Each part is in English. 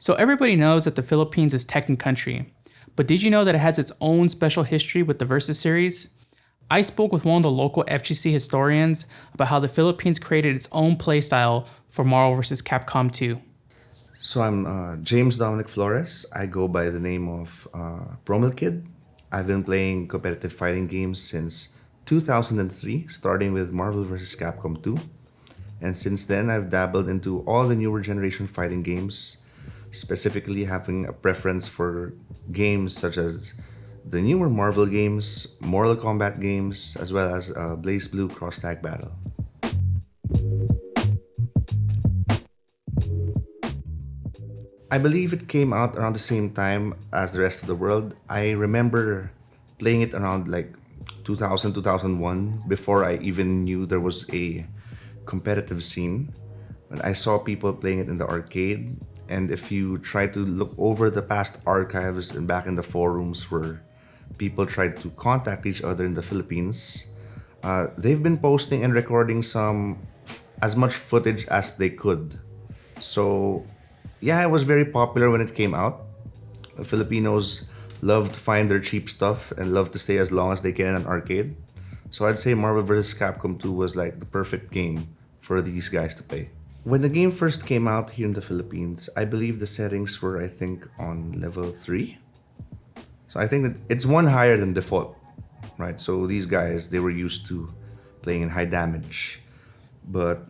So everybody knows that the Philippines is Tekken country, but did you know that it has its own special history with the Versus series? I spoke with one of the local FGC historians about how the Philippines created its own playstyle for Marvel vs. Capcom 2. So I'm James Dominic Flores. I go by the name of Promilkid. I've been playing competitive fighting games since 2003, starting with Marvel vs. Capcom 2. And since then, I've dabbled into all the newer generation fighting games, specifically having a preference for games such as the newer Marvel games, Mortal Kombat games, as well as Blaze Blue Cross Tag Battle. I believe it came out around the same time as the rest of the world. I remember playing it around like 2000, 2001, before I even knew there was a competitive scene. When I saw people playing it in the arcade, and if you try to look over the past archives and back in the forums where people tried to contact each other in the Philippines, they've been posting and recording some as much footage as they could. So, yeah, it was very popular when it came out. Filipinos love to find their cheap stuff and love to stay as long as they can in an arcade. So I'd say Marvel vs. Capcom 2 was like the perfect game for these guys to play. When the game first came out here in the Philippines, I believe the settings were, I think, on level 3. So I think that it's one higher than default, right? So these guys, they were used to playing in high damage. But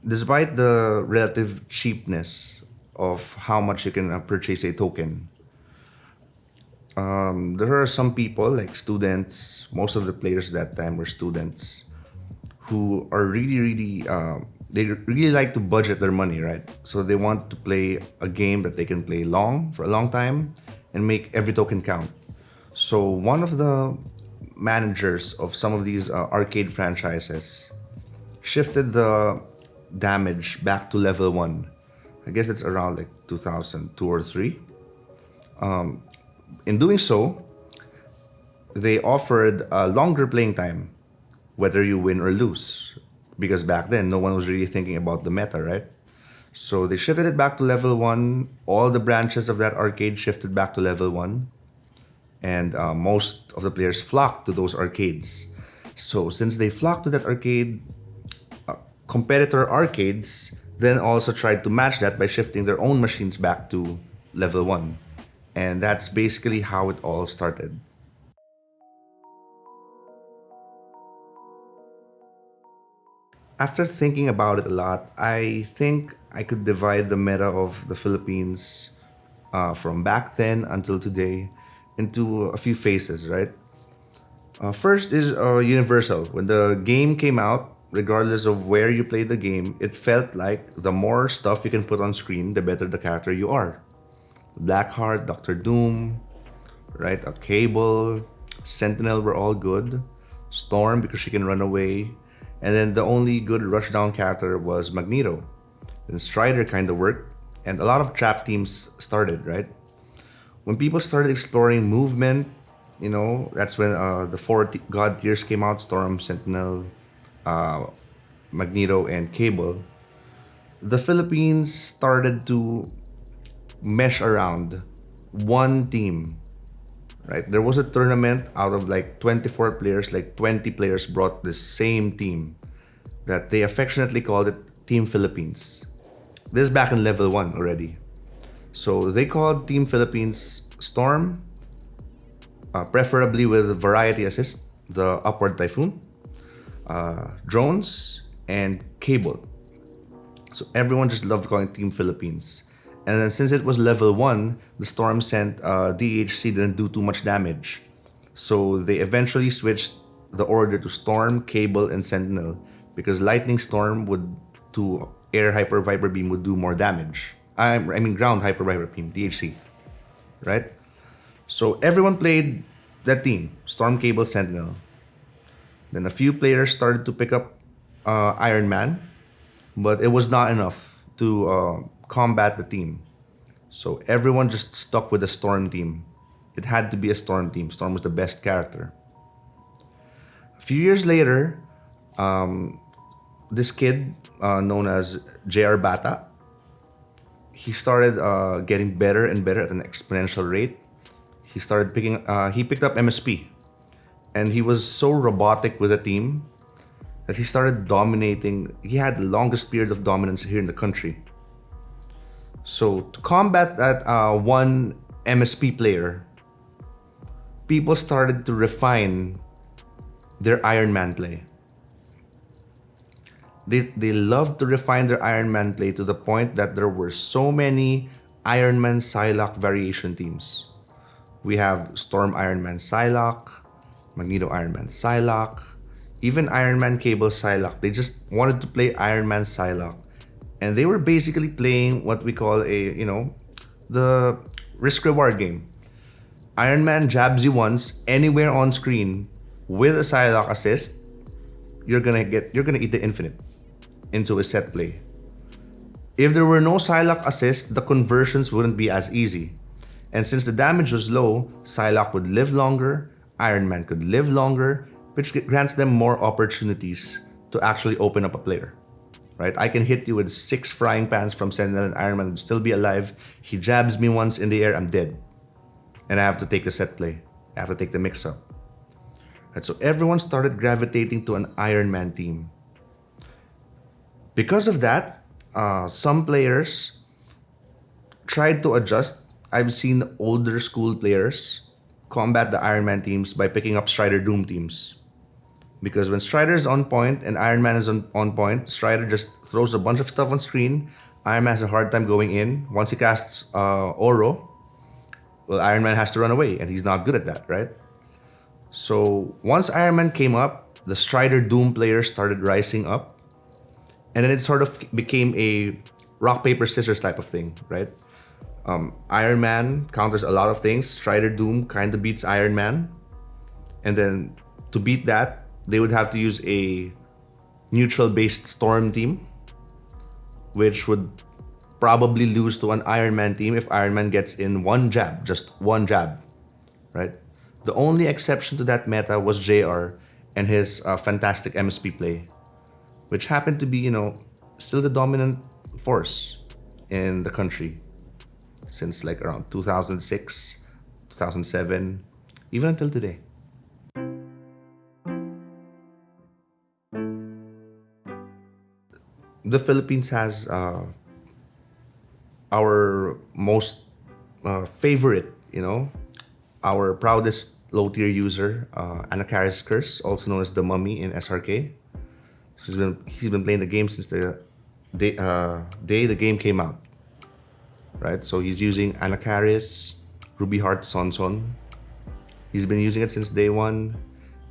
despite the relative cheapness of how much you can purchase a token, there are some people, like students, most of the players that time were students, who are they really like to budget their money, right? So they want to play a game that they can play long, for a long time, and make every token count. So one of the managers of some of these arcade franchises shifted the damage back to level 1. I guess it's around like 2002 or 3. In doing so, they offered a longer playing time, whether you win or lose. Because back then, no one was really thinking about the meta, right? So they shifted it back to level 1. All the branches of that arcade shifted back to level 1. And most of the players flocked to those arcades. So since they flocked to that arcade, competitor arcades then also tried to match that by shifting their own machines back to level 1. And that's basically how it all started. After thinking about it a lot, I think I could divide the meta of the Philippines from back then until today into a few phases, right? First is universal. When the game came out, regardless of where you played the game, it felt like the more stuff you can put on screen, the better the character you are. Blackheart, Doctor Doom, right? A Cable, Sentinel were all good. Storm because she can run away. And then the only good rushdown character was Magneto. Then Strider kind of worked, and a lot of trap teams started, right? When people started exploring movement, that's when the god tiers came out: Storm, Sentinel, uh, Magneto, and Cable. The Philippines started to mesh around one team, right? There was a tournament out of like 24 players, like 20 players brought the same team that they affectionately called it Team Philippines. This is back in level 1 already. So they called Team Philippines Storm, preferably with variety assist, the Upward Typhoon, drones, and Cable. So everyone just loved calling Team Philippines. And then since it was level 1, the Storm sent DHC didn't do too much damage. So they eventually switched the order to Storm, Cable, and Sentinel because Lightning Storm would to Air Hyper Viper Beam would do more damage. I mean Ground Hyper Viper Beam, DHC, right? So everyone played that team, Storm, Cable, Sentinel. Then a few players started to pick up Iron Man, but it was not enough to combat the team. So everyone just stuck with the Storm team. It had to be a Storm team. Storm was the best character. A few years later, this kid known as JR Bata, he started getting better and better at an exponential rate. He picked up MSP, and he was so robotic with the team that he started dominating. He had the longest period of dominance here in the country. So to combat that one MSP player, people started to refine their Iron Man play. They loved to refine their Iron Man play to the point that there were so many Iron Man Psylocke variation teams. We have Storm Iron Man Psylocke, Magneto Iron Man Psylocke, even Iron Man Cable Psylocke. They just wanted to play Iron Man Psylocke. And they were basically playing what we call the risk reward game. Iron Man jabs you once anywhere on screen with a Psylocke assist, you're gonna eat the infinite into a set play. If there were no Psylocke assist, the conversions wouldn't be as easy. And since the damage was low, Psylocke would live longer, Iron Man could live longer, which grants them more opportunities to actually open up a player. Right? I can hit you with 6 frying pans from Sentinel and Iron Man would still be alive. He jabs me once in the air, I'm dead. And I have to take the set play. I have to take the mix-up. Right, so everyone started gravitating to an Iron Man team. Because of that, some players tried to adjust. I've seen older school players combat the Iron Man teams by picking up Strider Doom teams. Because when Strider is on point and Iron Man is on point, Strider just throws a bunch of stuff on screen. Iron Man has a hard time going in. Once he casts Oro, well, Iron Man has to run away, and he's not good at that, right? So once Iron Man came up, the Strider Doom players started rising up. And then it sort of became a rock, paper, scissors type of thing, right? Iron Man counters a lot of things. Strider Doom kind of beats Iron Man. And then to beat that, they would have to use a neutral-based Storm team, which would probably lose to an Iron Man team if Iron Man gets in one jab, just one jab, right? The only exception to that meta was JR and his fantastic MSP play, which happened to be, still the dominant force in the country since like around 2006, 2007, even until today. The Philippines has our most favorite, our proudest low tier user, Anakaris Curse, also known as the Mummy in SRK. He's been playing the game since the day the game came out, right? So he's using Anakaris, Ruby Heart Sonson. He's been using it since day one.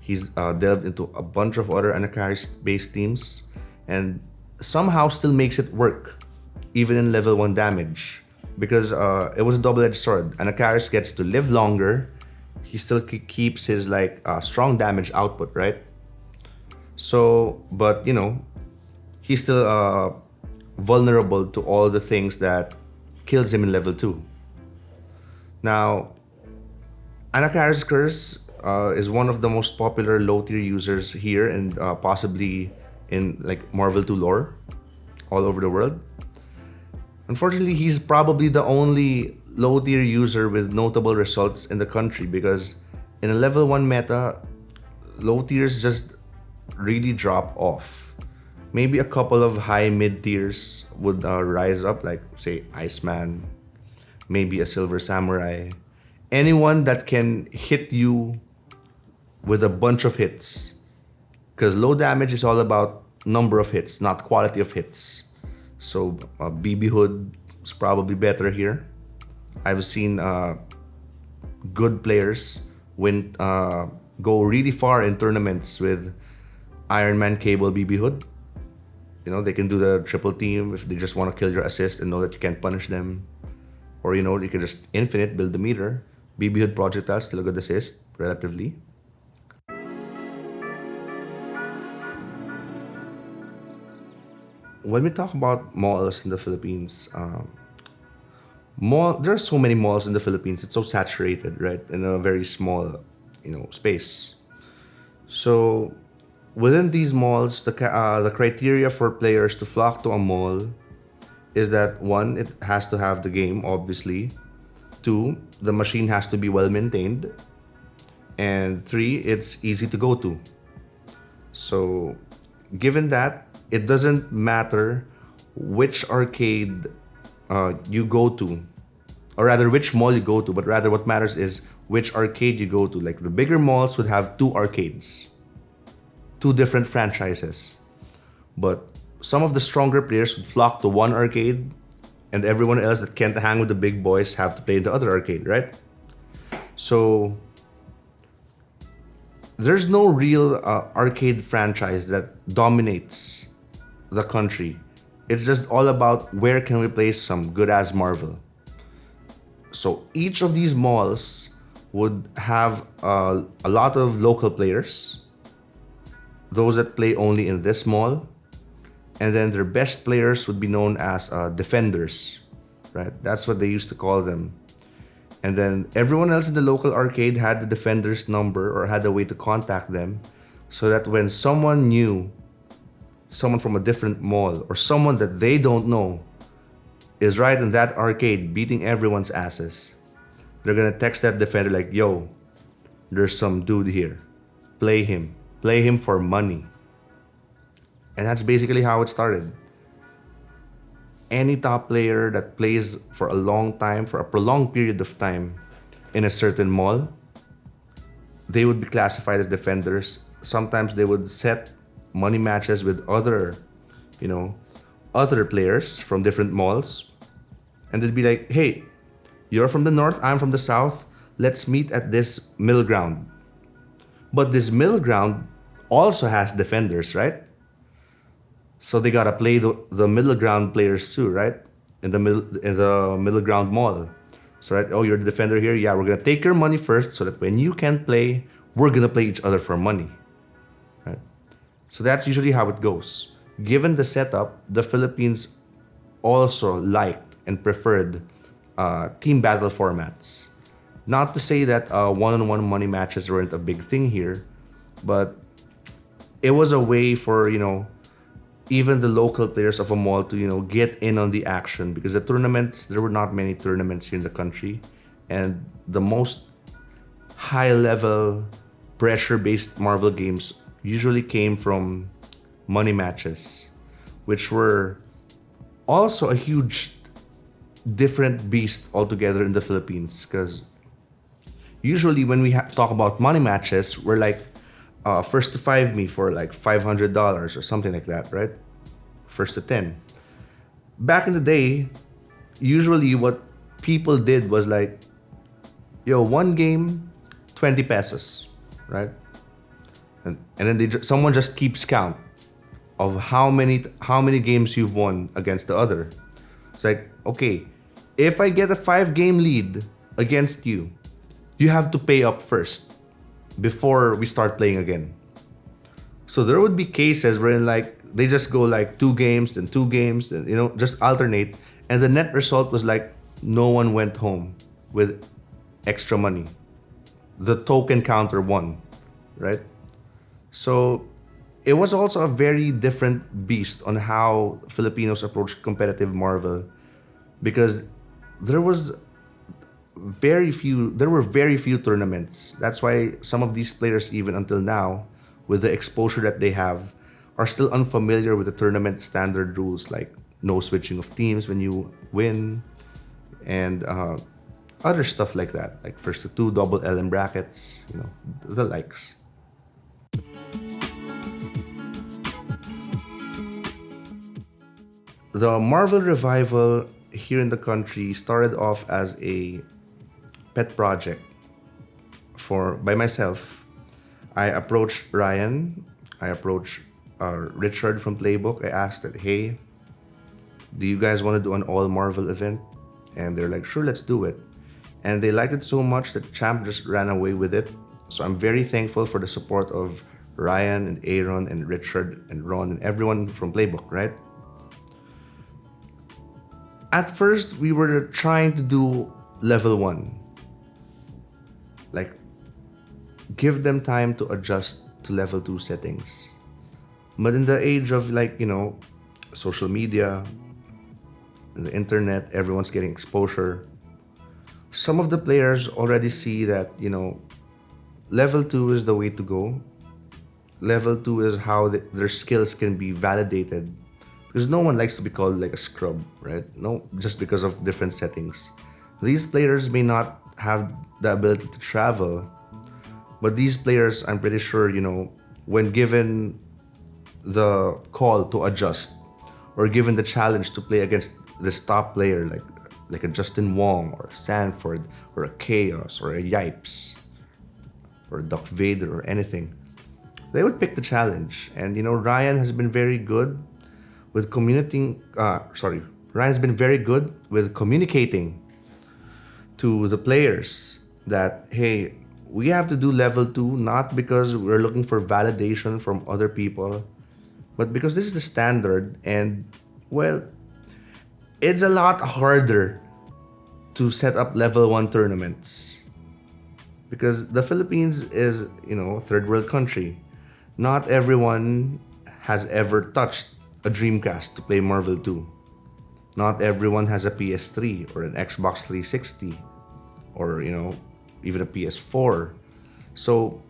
He's delved into a bunch of other Anakaris-based teams and somehow still makes it work, even in level 1 damage. Because it was a double-edged sword. Anakaris gets to live longer. He still keeps his strong damage output, right? So, but he's still vulnerable to all the things that kills him in level 2. Now, Anakaris Curse is one of the most popular low tier users here and possibly in Marvel 2 lore all over the world. Unfortunately, he's probably the only low tier user with notable results in the country because in a level 1 meta, low tiers just really drop off. Maybe a couple of high mid tiers would rise up, like say Iceman, maybe a Silver Samurai. Anyone that can hit you with a bunch of hits. Because low damage is all about number of hits, not quality of hits. So BB Hood is probably better here. I've seen good players go really far in tournaments with Iron Man Cable BB Hood. They can do the triple team if they just want to kill your assist and know that you can't punish them. Or you can just infinite build the meter. BB Hood projectile still a good assist relatively. When we talk about malls in the Philippines, there are so many malls in the Philippines. It's so saturated, right? In a very small, space. So within these malls, the criteria for players to flock to a mall is that one, it has to have the game, obviously. Two, the machine has to be well maintained. And three, it's easy to go to. So, given that, it doesn't matter which arcade you go to, or rather which mall you go to, but rather what matters is which arcade you go to. Like the bigger malls would have two arcades, two different franchises. But some of the stronger players would flock to one arcade, and everyone else that can't hang with the big boys have to play in the other arcade, right? So there's no real arcade franchise that dominates the country. It's just all about where can we play some good ass Marvel. So each of these malls would have a lot of local players, those that play only in this mall, and then their best players would be known as defenders, right? That's what they used to call them. And then everyone else in the local arcade had the defender's number or had a way to contact them, so that when someone new, someone from a different mall, or someone that they don't know is right in that arcade beating everyone's asses, they're gonna text that defender like, yo, there's some dude here. Play him. Play him for money. And that's basically how it started. Any top player that plays for a long time, for a prolonged period of time in a certain mall, they would be classified as defenders. Sometimes they would set money matches with other, other players from different malls. And they'd be like, hey, you're from the north, I'm from the south. Let's meet at this middle ground. But this middle ground also has defenders, right? So they gotta play the middle ground players too, right? In the middle ground mall. So right, oh, you're the defender here. Yeah, we're gonna take your money first, so that when you can play, we're gonna play each other for money, right? So that's usually how it goes. Given the setup, the Philippines also liked and preferred team battle formats. Not to say that one-on-one money matches weren't a big thing here, but it was a way for even the local players of a mall to get in on the action, because the tournaments, there were not many tournaments here in the country, and the most high level pressure based Marvel games usually came from money matches, which were also a huge different beast altogether in the Philippines. Because usually when we talk about money matches, we're like first to 5 me for like $500 or something like that, right? First to 10. Back in the day, usually what people did was like, yo, one game, 20 pesos, right? And then someone just keeps count of how many games you've won against the other. It's like, okay, if I get a 5-game lead against you, you have to pay up first before we start playing again. So there would be cases where like they just go like 2 games, then 2 games, and just alternate, and the net result was like no one went home with extra money. The token counter won, right? So it was also a very different beast on how Filipinos approached competitive Marvel, because there were very few tournaments. That's why some of these players, even until now, with the exposure that they have, are still unfamiliar with the tournament standard rules, like no switching of teams when you win, and other stuff like that, like first to 2, double LM brackets, the likes. The Marvel revival here in the country started off as a pet project by myself. I approached Ryan, I approached Richard from Playbook. I asked that, hey, do you guys want to do an all Marvel event? And they're like, sure, let's do it. And they liked it so much that Champ just ran away with it. So I'm very thankful for the support of Ryan and Aaron and Richard and Ron and everyone from Playbook, right? At first, we were trying to do level 1. Like, give them time to adjust to level 2 settings. But in the age of social media, the internet, everyone's getting exposure. Some of the players already see that, level 2 is the way to go. Level 2 is how their skills can be validated. Because no one likes to be called like a scrub, right? No, just because of different settings. These players may not have the ability to travel, but these players, I'm pretty sure, when given the call to adjust or given the challenge to play against this top player like a Justin Wong or a Sanford or a Chaos or a Yipes or a Duck Vader or anything, they would pick the challenge. And Ryan has been very good with Ryan's been very good with communicating to the players that, hey, we have to do level 2 not because we're looking for validation from other people, but because this is the standard. And well, it's a lot harder to set up level 1 tournaments because the Philippines is, third world country. Not everyone has ever touched a Dreamcast to play Marvel 2. Not everyone has a PS3 or an Xbox 360 or, even a PS4. So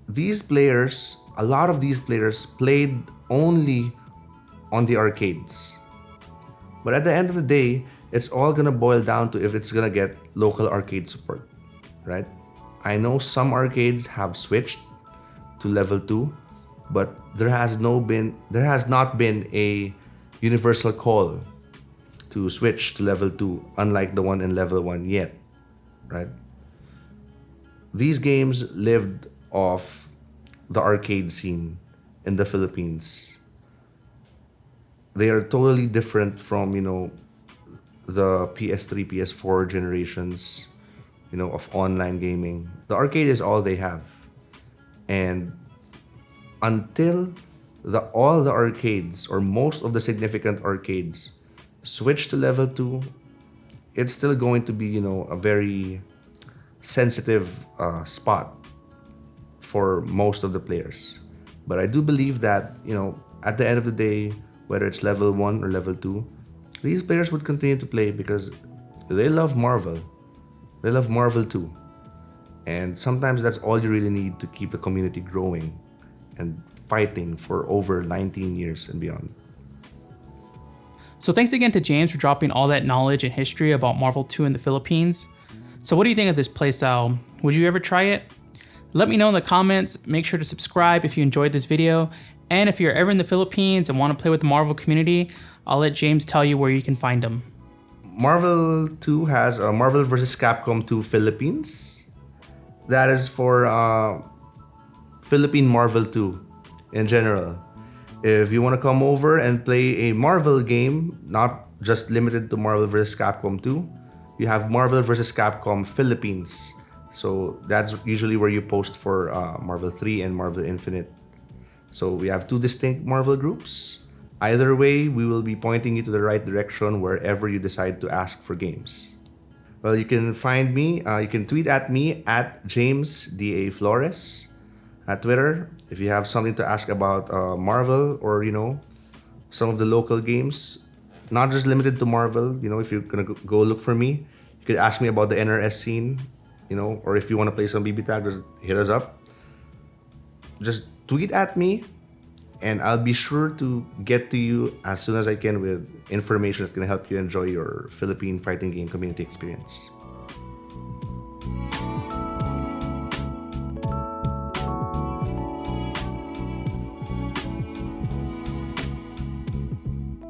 a lot of these players played only on the arcades. But at the end of the day, it's all gonna boil down to if it's gonna get local arcade support, right? I know some arcades have switched to level 2, but there has not been a universal call to switch to level 2, unlike the one in level 1 yet, right? These games lived off the arcade scene in the Philippines. They are totally different from, the PS3, PS4 generations, of online gaming. The arcade is all they have. And until all the arcades or most of the significant arcades switch to level 2, it's still going to be, a very sensitive spot for most of the players. But I do believe that, at the end of the day, whether it's level 1 or level 2, these players would continue to play because they love Marvel. They love Marvel 2. And sometimes that's all you really need to keep the community growing and fighting for over 19 years and beyond. So thanks again to James for dropping all that knowledge and history about Marvel 2 in the Philippines. So what do you think of this playstyle? Would you ever try it? Let me know in the comments. Make sure to subscribe if you enjoyed this video. And if you're ever in the Philippines and want to play with the Marvel community, I'll let James tell you where you can find them. Marvel 2 has a Marvel vs. Capcom 2 Philippines. That is for Philippine Marvel 2 in general. If you want to come over and play a Marvel game, not just limited to Marvel vs. Capcom 2, you have Marvel vs. Capcom Philippines. So that's usually where you post for Marvel 3 and Marvel Infinite. So we have 2 distinct Marvel groups. Either way, we will be pointing you to the right direction wherever you decide to ask for games. Well, you can find me, you can tweet at me at JamesDA Flores at Twitter. If you have something to ask about Marvel or, some of the local games, not just limited to Marvel, if you're gonna go look for me, you could ask me about the NRS scene, or if you want to play some BB Tag, just hit us up. Just tweet at me and I'll be sure to get to you as soon as I can with information that's going to help you enjoy your Philippine fighting game community experience.